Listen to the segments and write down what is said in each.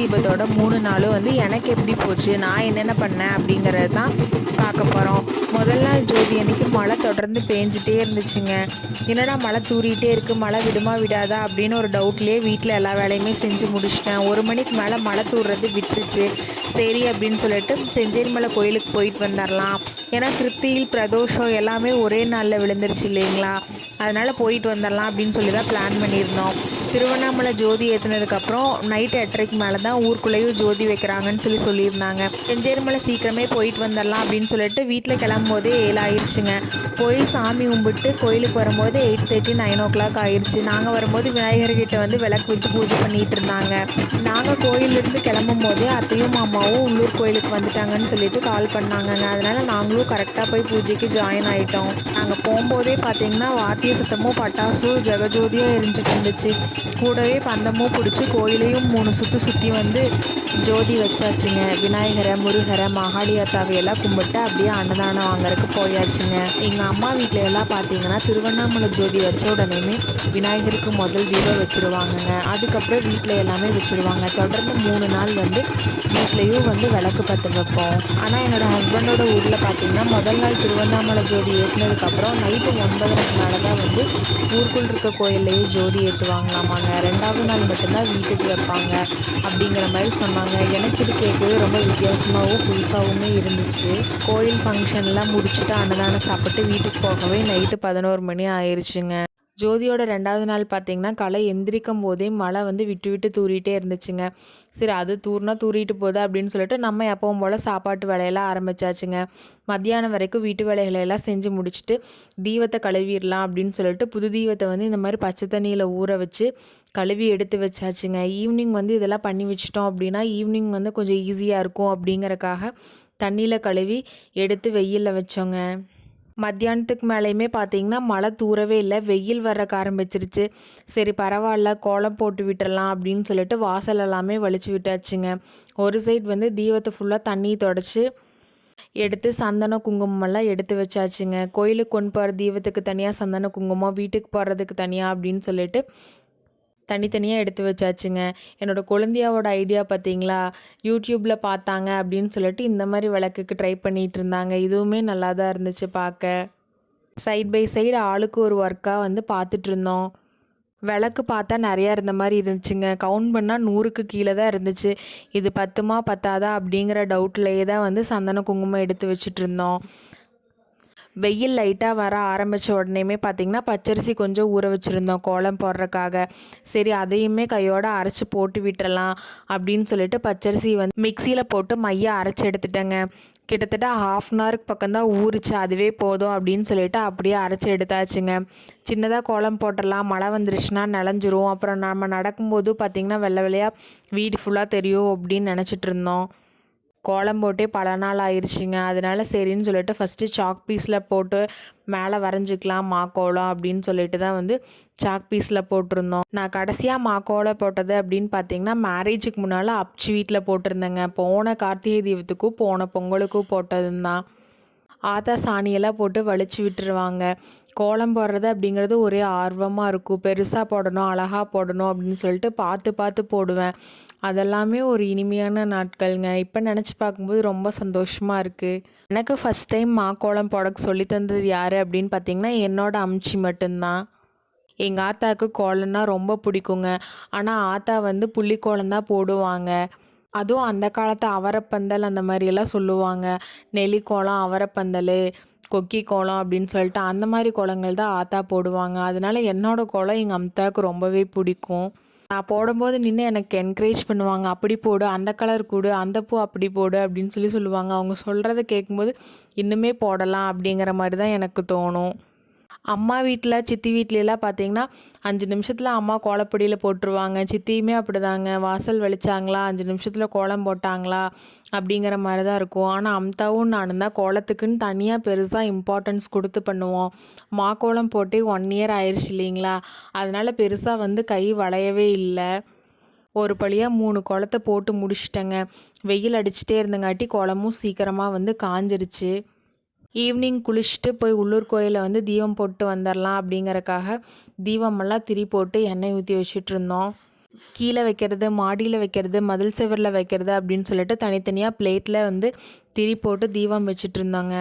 தீபத்தோட 3 நாளும் வந்து எனக்கு எப்படி போச்சு, நான் என்னென்ன பண்ணேன் அப்படிங்கிறது தான் பார்க்க போகிறோம். முதல் நாள் ஜோதி அன்னைக்கு மழை தொடர்ந்து பேஞ்சிட்டே இருந்துச்சுங்க. என்னடா மழை தூறிட்டே இருக்குது, மழை விடுமா விடாதா அப்படின்னு ஒரு டவுட்லேயே வீட்டில் எல்லா வேலையுமே செஞ்சு முடிச்சிட்டேன். 1 மணிக்கு மேலே மழை தூறுறது விட்டுருச்சு. சரி அப்படின்னு சொல்லிட்டு செஞ்சேரிமலை கோயிலுக்கு போயிட்டு வந்துடலாம். ஏன்னா கிருத்தியில் பிரதோஷம் எல்லாமே ஒரே நாளில் விழுந்துருச்சு இல்லைங்களா, அதனால் போயிட்டு வந்துடலாம் அப்படின்னு சொல்லி தான் பிளான் பண்ணியிருந்தோம். திருவண்ணாமலை ஜோதி ஏற்றினதுக்கப்புறம் நைட்டு 8:30க்கு மேலே தான் ஊருக்குள்ளேயும் ஜோதி வைக்கிறாங்கன்னு சொல்லியிருந்தாங்க. செஞ்சேரிமலை சீக்கிரமே போயிட்டு வந்துடலாம் அப்படின்னு சொல்லிட்டு வீட்டில் கிளம்பும்போதே 7 ஆயிடுச்சுங்க. போய் சாமி கும்பிட்டு கோயிலுக்கு வரும்போது 8:30 9 o'clock ஆயிடுச்சு. நாங்கள் வரும்போது விநாயகர்கிட்ட வந்து விளக்கு வச்சு பூஜை பண்ணிகிட்டு இருந்தாங்க. நாங்கள் கோயிலிருந்து கிளம்பும் போதே அத்தையும் மாமாவும் உள்ளூர் கோயிலுக்கு வந்துட்டாங்கன்னு சொல்லிட்டு கால் பண்ணாங்கங்க. அதனால் நாங்களும் கரெக்டாக போய் பூஜைக்கு ஜாயின் ஆகிட்டோம். நாங்கள் போகும்போதே பார்த்தீங்கன்னா வாத்திய சத்தமும் பட்டாசும் ஜெகஜோதியாக எரிஞ்சிட்டு இருந்துச்சு. கூடவே பந்தமும் பிடிச்சி கோயிலையும் 3 சுற்றி வந்து ஜோதி வச்சாச்சுங்க. விநாயகரை, முருகரை, மகாளியாத்தாவையெல்லாம் கும்பிட்டு அப்படியே அன்னதானம் வாங்கறதுக்கு போயாச்சுங்க. எங்கள் அம்மா வீட்டில எல்லாம் பார்த்தீங்கன்னா திருவண்ணாமலை ஜோதி வச்ச உடனேமே விநாயகருக்கு முதல் தீபம் வச்சுருவாங்கங்க. அதுக்கப்புறம் வீட்டில் எல்லாமே வச்சுருவாங்க. தொடர்ந்து 3 நாள் வந்து வீட்லேயும் வந்து விளக்கு பற்ற வைப்போம். ஆனால் என்னோடய ஹஸ்பண்டோட ஊரில் பார்த்தீங்கன்னா முதல் நாள் திருவண்ணாமலை ஜோதி ஏற்றினதுக்கப்புறம் நைட்டு 9:30க்கு மேலே தான் வந்து ஊருக்குள் இருக்க கோயில்லையும் ஜோதி ஏற்றுவாங்களாமாங்க. 2வது நாள் மட்டும்தான் வீட்டுக்கு வைப்பாங்க அப்படிங்கிற மாதிரி சொன்னாங்க. எனக்கு இது கேட்கவே ரொம்ப வித்தியாசமாகவும் புதுசாகவுமே இருந்துச்சு. கோயில் ஃபங்க்ஷன்லாம் முடிச்சுட்டு அன்னதானம் சாப்பிட்டு வீட்டுக்கு போகவே நைட்டு 11 மணி ஆயிடுச்சுங்க. ஜோதியோட 2வது நாள் பார்த்திங்கன்னா காலை எந்திரிக்கும் போதே மழை வந்து விட்டு விட்டு தூறிட்டே இருந்துச்சுங்க. சரி அது தூர்னா தூறிட்டு போகுது அப்படின்னு சொல்லிட்டு நம்ம எப்பவும் போல் சாப்பாட்டு வேலையெல்லாம் ஆரம்பித்தாச்சுங்க. மத்தியானம் வரைக்கும் வீட்டு வேலைகளெல்லாம் செஞ்சு முடிச்சுட்டு தீபத்தை கழுவிடலாம் அப்படின்னு சொல்லிட்டு புது தீபத்தை வந்து இந்த மாதிரி பச்சை தண்ணியில் ஊற வச்சு கழுவி எடுத்து வச்சாச்சுங்க. ஈவினிங் வந்து இதெல்லாம் பண்ணி வச்சிட்டோம் அப்படின்னா ஈவினிங் வந்து கொஞ்சம் ஈஸியாக இருக்கும் அப்படிங்கிறக்காக தண்ணியில் கழுவி எடுத்து வெயிலில் வச்சோங்க. மத்தியானத்துக்கு மேலேயுமே பார்த்தீங்கன்னா மழை தூரவே இல்லை, வெயில் வர்றக்க ஆரம்பிச்சிருச்சு. சரி பரவாயில்ல கோலம் போட்டு விட்டுறலாம் அப்படின்னு சொல்லிட்டு வாசல் எல்லாமே வலிச்சு விட்டாச்சுங்க. ஒரு சைடு வந்து தீபத்தை ஃபுல்லாக தண்ணி தொடச்சி எடுத்து சந்தனம் குங்குமமெல்லாம் எடுத்து வச்சாச்சுங்க. கோயிலுக்கு கொண்டு போகிற தீபத்துக்கு தனியாக சந்தன குங்குமம், வீட்டுக்கு போகிறதுக்கு தனியாக அப்படின்னு சொல்லிட்டு தனித்தனியாக எடுத்து வச்சாச்சுங்க. என்னோடய குழந்தையாவோட ஐடியா பார்த்தீங்களா, யூடியூப்பில் பார்த்தாங்க அப்படின்னு சொல்லிட்டு இந்த மாதிரி விளக்குக்கு ட்ரை பண்ணிகிட்டு இருந்தாங்க. இதுவுமே நல்லா தான் இருந்துச்சு பார்க்க. சைட் பை சைடு ஆளுக்கு ஒரு ஒர்க்காக வந்து பார்த்துட்ருந்தோம். விளக்கு பார்த்தா நிறையா இருந்த மாதிரி இருந்துச்சுங்க. கவுண்ட் பண்ணால் 100க்கு கீழே தான் இருந்துச்சு. இது பத்துமா பத்தாதா அப்படிங்கிற டவுட்லேயே தான் வந்து சந்தன குங்குமம் எடுத்து வச்சுட்ருந்தோம். வெயில் லைட்டாக வர ஆரம்பித்த உடனேமே பார்த்திங்கன்னா பச்சரிசி கொஞ்சம் ஊற வச்சுருந்தோம் கோலம் போடுறதுக்காக. சரி அதையுமே கையோடு அரைச்சி போட்டு விட்டுறலாம் அப்படின்னு சொல்லிட்டு பச்சரிசி வந்து மிக்சியில் போட்டு மைய அரைச்சி எடுத்துட்டேங்க. கிட்டத்தட்ட 1/2 அன் ஹவருக்கு பக்கம்தான் ஊறிச்சு, அதுவே போதும் அப்படின்னு சொல்லிட்டு அப்படியே அரைச்சி எடுத்தாச்சுங்க. சின்னதாக கோலம் போட்டுடலாம், மழை வந்துருச்சுன்னா நனைஞ்சிரும், அப்புறம் நம்ம நடக்கும்போது பார்த்திங்கன்னா வெள்ளை வெள்ளையாக வீடு ஃபுல்லாக தெரியும் அப்படின்னு நினச்சிட்டு இருந்தோம். கோலம் போட்டே பல நாள் ஆயிடுச்சுங்க. அதனால சரின்னு சொல்லிட்டு ஃபஸ்ட்டு சாக் பீஸில் போட்டு மேலே வரைஞ்சிக்கலாம் மாக்கோலம் அப்படின்னு சொல்லிட்டு தான் வந்து சாக் பீஸில் போட்டிருந்தோம். நான் கடைசியாக மாக்கோலம் போட்டது அப்படின்னு பார்த்தீங்கன்னா மேரேஜுக்கு முன்னால் அப்ச்சி வீட்டில் போட்டிருந்தேங்க. போன கார்த்திகை தீபத்துக்கும் போன பொங்கலுக்கும் போட்டதுந்தான். ஆத்தா சாணியெல்லாம் போட்டு வலிச்சு விட்டுருவாங்க. கோலம் போடுறது அப்படிங்கிறது ஒரே ஆர்வமாக இருக்கும். பெருசாக போடணும், அழகாக போடணும் அப்படின்னு சொல்லிட்டு பார்த்து பார்த்து போடுவேன். அதெல்லாமே ஒரு இனிமையான நாட்கள்ங்க. இப்போ நினச்சி பார்க்கும்போது ரொம்ப சந்தோஷமாக இருக்குது. எனக்கு ஃபஸ்ட் டைம் மாக்கோலம் போட சொல்லி தந்தது யார் அப்படின்னு பார்த்தீங்கன்னா என்னோடய அம்ச்சி மட்டும்தான். எங்கள் ஆத்தாவுக்கு கோலம்னா ரொம்ப பிடிக்குங்க. ஆனால் ஆத்தா வந்து புள்ளிக்கோலம் தான் போடுவாங்க. அதுவும் அந்த காலத்து அவரைப்பந்தல் அந்த மாதிரியெல்லாம் சொல்லுவாங்க. நெல்லிக்கோலம், அவரைப்பந்தல், கொக்கி கோலம் அப்படின்னு சொல்லிட்டு அந்த மாதிரி கோலங்கள் தான் ஆத்தா போடுவாங்க. அதனால என்னோடய கோலம் எங்கள் அம்த்தாவுக்கு ரொம்பவே பிடிக்கும். நான் போடும்போது நின்று எனக்கு என்கரேஜ் பண்ணுவாங்க. அப்படி போடு, அந்த கலர் கொடு, அந்த பூ அப்படி போடு அப்படின்னு சொல்லுவாங்க. அவங்க சொல்கிறத கேட்கும்போது இன்னுமே போடலாம் அப்படிங்கிற மாதிரி தான் எனக்கு தோணும். அம்மா வீட்டில் சித்தி வீட்லலாம் பார்த்தீங்கன்னா 5 நிமிஷத்தில் அம்மா கோலப்பொடியில் போட்டுருவாங்க. சித்தியுமே அப்படிதாங்க. வாசல் வெளிச்சாங்களா 5 நிமிஷத்தில் கோலம் போட்டாங்களா அப்படிங்கிற மாதிரி தான் இருக்கும். ஆனால் அம்தாவும் நானும் தான் கோலத்துக்குன்னு தனியாக பெருசாக இம்பார்ட்டன்ஸ் கொடுத்து பண்ணுவோம். கோலம் போட்டு 1 இயர் ஆயிடுச்சு இல்லைங்களா, அதனால் பெருசாக வந்து கை வளையவே இல்லை. ஒரு பழியாக 3 கோலத்தை போட்டு முடிச்சிட்டேங்க. வெயில் அடிச்சுட்டே இருந்தங்காட்டி கோலமும் சீக்கிரமாக வந்து காஞ்சிருச்சு. ஈவினிங் குளிச்சுட்டு போய் உள்ளூர் கோயிலில் வந்து தீபம் போட்டு வந்துடலாம் அப்படிங்கிறக்காக தீபமெல்லாம் திரி போட்டு எண்ணெய் ஊற்றி வச்சுட்ருந்தோம். கீழே வைக்கிறது, மாடியில் வைக்கிறது, மதில் சுவரில் வைக்கிறது அப்படின்னு சொல்லிட்டு தனித்தனியாக பிளேட்டில் வந்து திரி போட்டு தீபம் வச்சுட்டு இருந்தாங்க.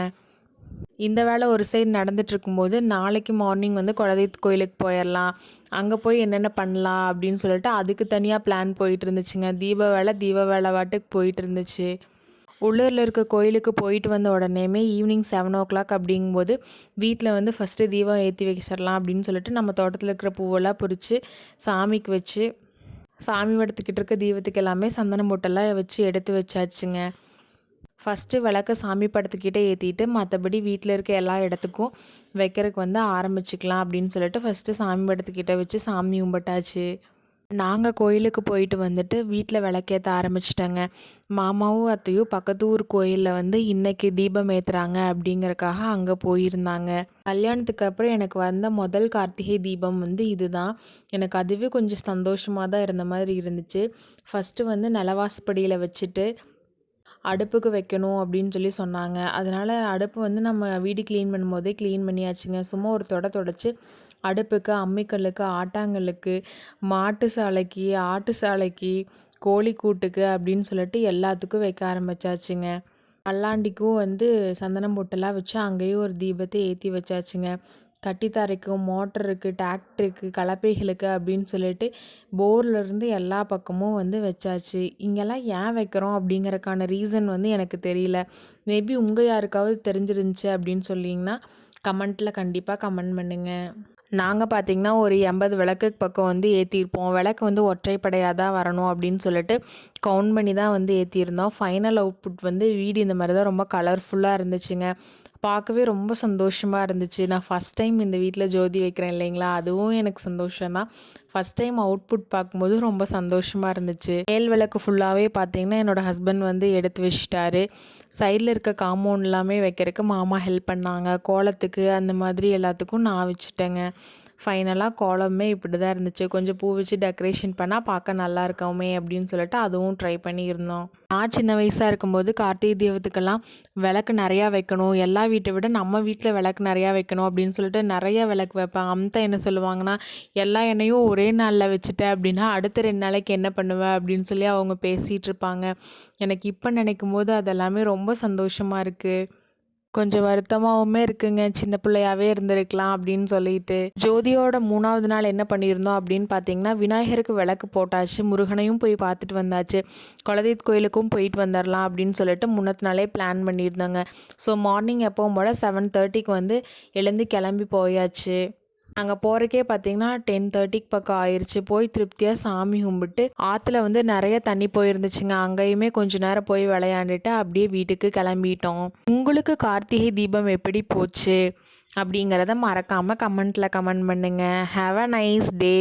இந்த வேலை ஒரு சைடு நடந்துட்டு இருக்கும்போது, நாளைக்கு மார்னிங் வந்து குலதெய்வ கோயிலுக்கு போயிடலாம், அங்கே போய் என்னென்ன பண்ணலாம் அப்படின்னு சொல்லிட்டு அதுக்கு தனியாக பிளான் போயிட்டு இருந்துச்சுங்க. தீப வேலை வாட்டுக்கு போயிட்டு இருந்துச்சு. உள்ளூரில் இருக்க கோயிலுக்கு போயிட்டு வந்த உடனேயுமே ஈவினிங் 7:00 அப்படிங்கும்போது வீட்டில் வந்து ஃபஸ்ட்டு தீபம் ஏற்றி வச்சிடலாம் அப்படின்னு சொல்லிட்டு நம்ம தோட்டத்தில் இருக்கிற பூவெல்லாம் பறித்து சாமிக்கு வச்சு, சாமி படத்துக்கிட்ட இருக்க தீபத்துக்கு எல்லாமே சந்தன மூட்டெல்லாம் வச்சு எடுத்து வச்சாச்சுங்க. ஃபஸ்ட்டு விளக்க சாமி படத்துக்கிட்டே ஏற்றிட்டு மற்றபடி வீட்டில் இருக்க எல்லா இடத்துக்கும் வைக்கிறதுக்கு வந்து ஆரம்பிச்சிக்கலாம் அப்படின்னு சொல்லிட்டு ஃபஸ்ட்டு சாமி படத்துக்கிட்ட வச்சு சாமி கும்பிட்டாச்சு. நாங்கள் கோயிலுக்கு போயிட்டு வந்துட்டு வீட்டில் விளக்கேற்ற ஆரம்பிச்சிட்டேங்க. மாமாவும் அத்தையும் பக்கத்து ஊர் கோயிலில் வந்து இன்றைக்கி தீபம் ஏற்றுறாங்க அப்படிங்கிறக்காக அங்கே போயிருந்தாங்க. கல்யாணத்துக்கு அப்புறம் எனக்கு வந்த முதல் கார்த்திகை தீபம் வந்து இதுதான். எனக்கு அதுவே கொஞ்சம் சந்தோஷமாக தான் இருந்த மாதிரி இருந்துச்சு. ஃபஸ்ட்டு வந்து நிலவாசப்படியில் வச்சுட்டு அடுப்புக்கு வைக்கணும் அப்படின்னு சொல்லி சொன்னாங்க. அதனால் அடுப்பு வந்து நம்ம வீடு க்ளீன் பண்ணும்போதே க்ளீன் பண்ணியாச்சுங்க. சும்மா ஒரு தொடச்சி அடுப்புக்கு, அம்மிக்கல்லுக்கு, ஆட்டாங்கல்லுக்கு, மாட்டு சாலைக்கு, ஆட்டு சாலைக்கு, கோழி கூட்டுக்கு அப்படின்னு சொல்லிட்டு எல்லாத்துக்கும் வைக்க ஆரம்பிச்சாச்சுங்க. பல்லாண்டிக்கும் வந்து சந்தனம் பொட்டெல்லாம் வச்சு அங்கேயும் ஒரு தீபத்தை ஏற்றி வச்சாச்சுங்க. கட்டித்தரைக்கும், மோட்டருக்கு, டிராக்டருக்கு, கலப்பைகளுக்கு அப்படின்னு சொல்லிட்டு போர்லேருந்து எல்லா பக்கமும் வந்து வச்சாச்சு. இங்கெல்லாம் ஏன் வைக்கிறோம் அப்படிங்கிறக்கான ரீசன் வந்து எனக்கு தெரியல. மேபி உங்கள் யாருக்காவது தெரிஞ்சிருந்துச்சு அப்படின்னு சொல்லிங்கன்னா கமெண்ட்டில் கண்டிப்பாக கமெண்ட் பண்ணுங்கள். நாங்கள் பார்த்திங்கன்னா ஒரு 80 விளக்கு பக்கம் வந்து ஏற்றிருப்போம். விளக்கு வந்து ஒற்றைப்படையாக தான் வரணும் அப்படின்னு சொல்லிட்டு கவுண்ட் பண்ணி தான் வந்து ஏற்றிருந்தோம். ஃபைனல் அவுட்புட் வந்து வீடு இந்த மாதிரி தான் ரொம்ப கலர்ஃபுல்லாக இருந்துச்சுங்க. பார்க்கவே ரொம்ப சந்தோஷமாக இருந்துச்சு. நான் ஃபஸ்ட் டைம் இந்த வீட்டில் ஜோதி வைக்கிறேன் இல்லைங்களா, அதுவும் எனக்கு சந்தோஷம்தான். ஃபஸ்ட் டைம் அவுட்புட் பார்க்கும்போது ரொம்ப சந்தோஷமாக இருந்துச்சு. மேல் விளக்கு ஃபுல்லாகவே பார்த்திங்கன்னா என்னோடய ஹஸ்பண்ட் வந்து எடுத்து வச்சிட்டாரு. சைடில் இருக்க காம்பவுண்ட் எல்லாமே வைக்கிறதுக்கு மாமா ஹெல்ப் பண்ணாங்க. கோலத்துக்கு அந்த மாதிரி எல்லாத்துக்கும் நான் வச்சுட்டேங்க. ஃபைனலாக கோலமே இப்படி தான் இருந்துச்சு. கொஞ்சம் பூ வச்சு டெக்கரேஷன் பண்ணால் பார்க்க நல்லா இருக்கவுமே அப்படின்னு சொல்லிட்டு அதுவும் ட்ரை பண்ணியிருந்தோம். நான் சின்ன வயசாக இருக்கும்போது கார்த்திகை தீபத்துக்கெல்லாம் விளக்கு நிறையா வைக்கணும், எல்லா வீட்டை விட நம்ம வீட்டில் விளக்கு நிறையா வைக்கணும் அப்படின்னு சொல்லிட்டு நிறைய விளக்கு வைப்பேன். அம்மா என்ன சொல்லுவாங்கன்னா, எல்லா எண்ணெயும் ஒரே நாளில் வச்சுட்டேன் அப்படின்னா அடுத்த 2 நாளைக்கு என்ன பண்ணுவேன் அப்படின்னு சொல்லி அவங்க பேசிகிட்டு இருப்பாங்க. எனக்கு இப்போ நினைக்கும் போது அதெல்லாமே ரொம்ப சந்தோஷமாக இருக்குது. கொஞ்சம் வருத்தமாகவுமே இருக்குங்க, சின்ன பிள்ளையாவே இருந்திருக்கலாம் அப்படின்னு சொல்லிட்டு. ஜோதியோட 3வது நாள் என்ன பண்ணியிருந்தோம் அப்படின்னு பார்த்தீங்கன்னா, விநாயகருக்கு விளக்கு போட்டாச்சு, முருகனையும் போய் பார்த்துட்டு வந்தாச்சு, குலதெய்வ கோயிலுக்கும் போயிட்டு வந்துடலாம் அப்படின்னு சொல்லிட்டு முன்னத்து நாளே பிளான் பண்ணியிருந்தோங்க. ஸோ மார்னிங் எப்பவும் போல் 7:30க்கு வந்து எழுந்து கிளம்பி போயாச்சு. அங்கே போகிறக்கே பார்த்தீங்கன்னா 10:30க்கு பக்கம் ஆயிடுச்சு. போய் திருப்தியாக சாமி கும்பிட்டு ஆற்றுல வந்து நிறைய தண்ணி போயிருந்துச்சுங்க. அங்கேயுமே கொஞ்ச நேரம் போய் விளையாண்டுட்டு அப்படியே வீட்டுக்கு கிளம்பிட்டோம். உங்களுக்கு கார்த்திகை தீபம் எப்படி போச்சு அப்படிங்கிறத மறக்காமல் கமெண்ட்டில் கமெண்ட் பண்ணுங்கள். Have a nice day.